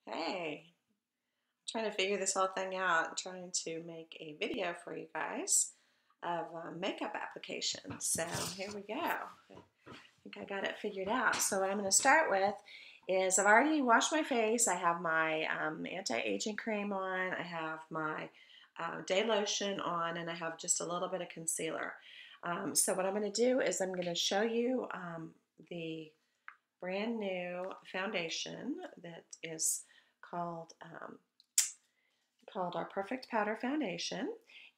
Hey, trying to figure this whole thing out, trying to make a video for you guys of makeup applications. So here we go. I think I got it figured out. So what I'm going to start with is I've already washed my face. I have my anti-aging cream on. I have my day lotion on, and I have just a little bit of concealer. So what I'm going to do is I'm going to show you the brand new foundation that is called called our Perfect Powder Foundation,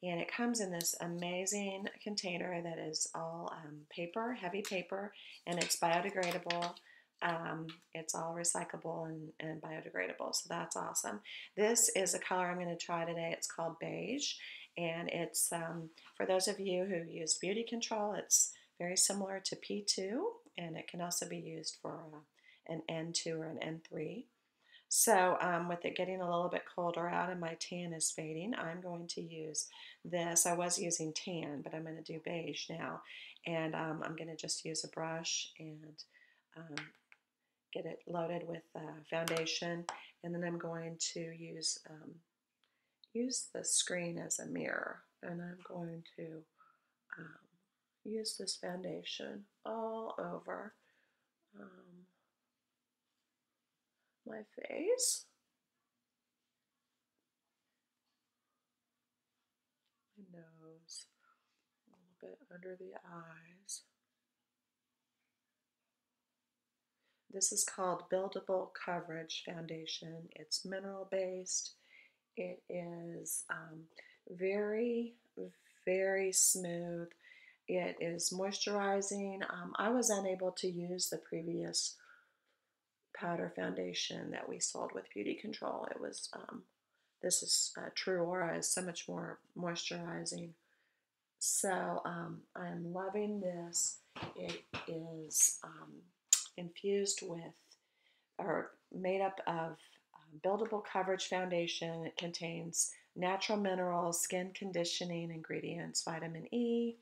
and it comes in this amazing container that is all paper, heavy paper, and it's biodegradable. It's all recyclable and biodegradable, so that's awesome. This is a color I'm going to try today. It's called beige, and it's for those of you who use beauty control, it's very similar to P2, and it can also be used for an N2 or an N3. So with it getting a little bit colder out and my tan is fading, I'm going to use this. I was using tan, but I'm going to do beige now. And I'm going to just use a brush and um, get it loaded with foundation. And then I'm going to use the screen as a mirror. And I'm going to um, use this foundation all over my face. My nose, a little bit under the eyes. This is called Buildable Coverage Foundation. It's mineral based. It is very, very smooth. It is moisturizing. I was unable to use the previous powder foundation that we sold with Beauty Control. It was this is TruAura is so much more moisturizing. So I'm loving this. It is infused with or made up of buildable coverage foundation. It contains natural minerals, skin conditioning ingredients, vitamin E,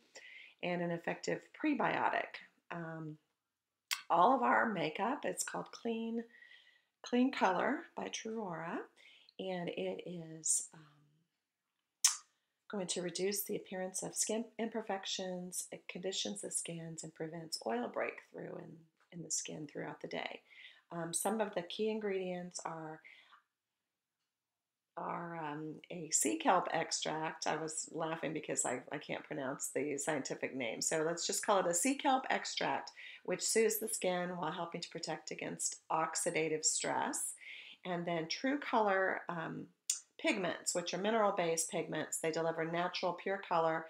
and an effective prebiotic. Um, all of our makeup, it's called Clean Color by TruAura, and it is going to reduce the appearance of skin imperfections. It conditions the skins and prevents oil breakthrough in the skin throughout the day. Some of the key ingredients are a sea kelp extract. I was laughing because I can't pronounce the scientific name. So let's just call it a sea kelp extract, which soothes the skin while helping to protect against oxidative stress. And then TruColor pigments, which are mineral-based pigments. They deliver natural, pure color,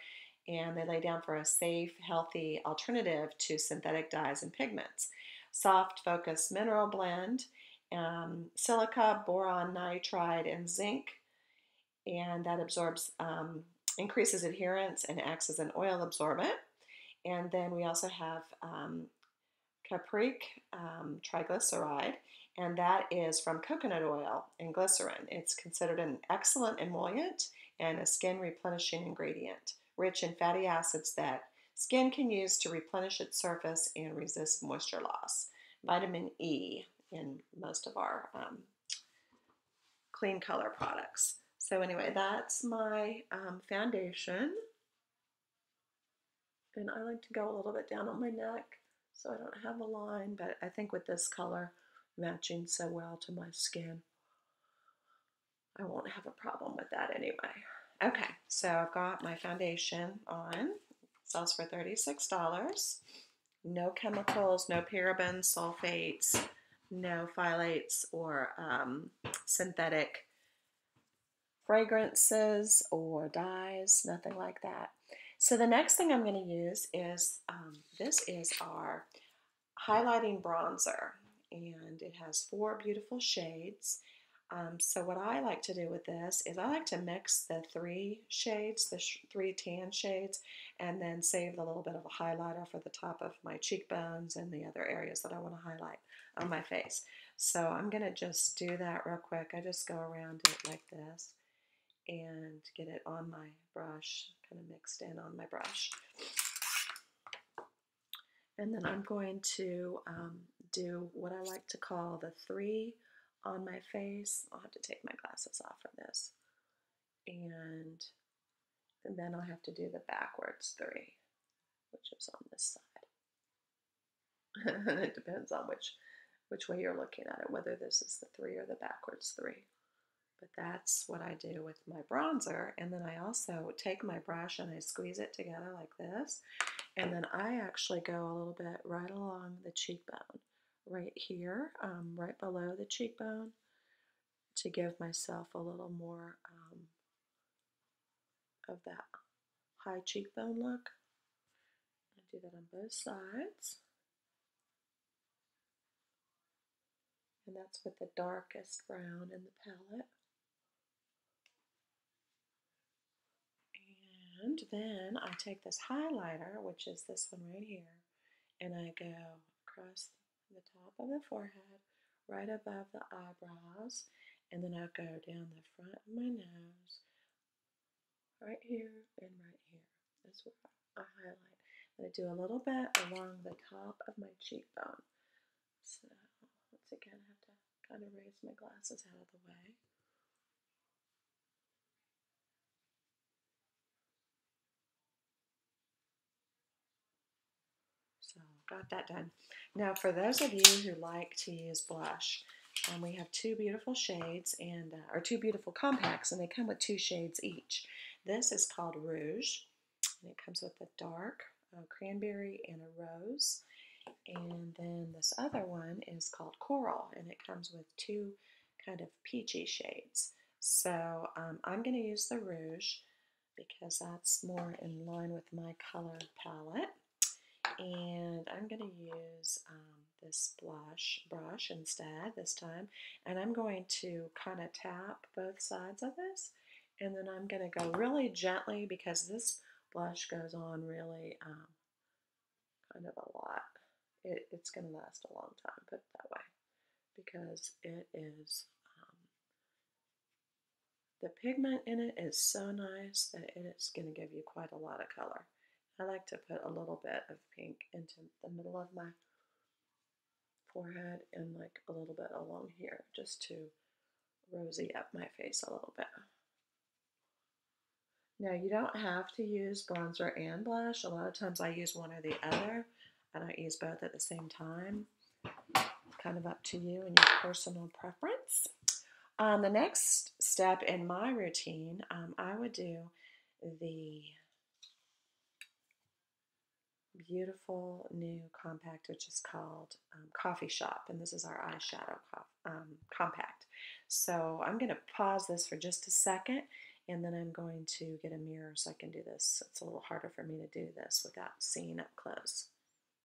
and they lay down for a safe, healthy alternative to synthetic dyes and pigments. Soft Focus Mineral Blend, silica, boron, nitride, and zinc, and that absorbs, increases adherence and acts as an oil absorbent. And then we also have capric triglyceride, and that is from coconut oil and glycerin. It's considered an excellent emollient and a skin replenishing ingredient, rich in fatty acids that skin can use to replenish its surface and resist moisture loss. Vitamin E in most of our Clean Color products. So anyway, that's my foundation, and I like to go a little bit down on my neck so I don't have a line, but I think with this color matching so well to my skin, I won't have a problem with that anyway. Okay, so I've got my foundation on. It sells for $36. No chemicals, no parabens, sulfates, no phthalates or synthetic fragrances or dyes, nothing like that. So the next thing I'm going to use is, this is our highlighting bronzer, and it has 4 beautiful shades. So what I like to do with this is I like to mix the 3 shades, the 3 tan shades, and then save a little bit of a highlighter for the top of my cheekbones and the other areas that I want to highlight on my face. So I'm going to just do that real quick. I just go around it like this and get it on my brush, kind of mixed in on my brush. And then I'm going to do what I like to call the 3 on my face. I'll have to take my glasses off for this. And then I'll have to do the backwards 3, which is on this side. It depends on which way you're looking at it, whether this is the 3 or the backwards 3. But that's what I do with my bronzer. And then I also take my brush and I squeeze it together like this. And then I actually go a little bit right along the cheekbone, right here, right below the cheekbone, to give myself a little more of that high cheekbone look. I do that on both sides. And that's with the darkest brown in the palette. And then I take this highlighter, which is this one right here, and I go across the top of the forehead, right above the eyebrows, and then I go down the front of my nose, right here and right here. That's where I highlight. And I do a little bit along the top of my cheekbone. So once again, I have to kind of raise my glasses out of the way. So got that done. Now for those of you who like to use blush, we have 2 beautiful shades and or 2 beautiful compacts, and they come with 2 shades each. This is called Rouge, and it comes with a dark cranberry and a rose. And then this other one is called Coral, and it comes with 2 kind of peachy shades. So I'm going to use the Rouge because that's more in line with my color palette. And I'm going to use this brush instead this time, and I'm going to kind of tap both sides of this, and then I'm going to go really gently because this blush goes on really kind of a lot. It's going to last a long time, put it that way, because it is the pigment in it is so nice that it is going to give you quite a lot of color. I like to put a little bit of pink into the middle of my forehead and like a little bit along here just to rosy up my face a little bit. Now you don't have to use bronzer and blush. A lot of times I use one or the other. I don't use both at the same time. Kind of up to you and your personal preference. The next step in my routine, I would do the beautiful new compact, which is called Coffee Shop, and this is our eyeshadow compact. So I'm going to pause this for just a second, and then I'm going to get a mirror so I can do this. It's a little harder for me to do this without seeing up close.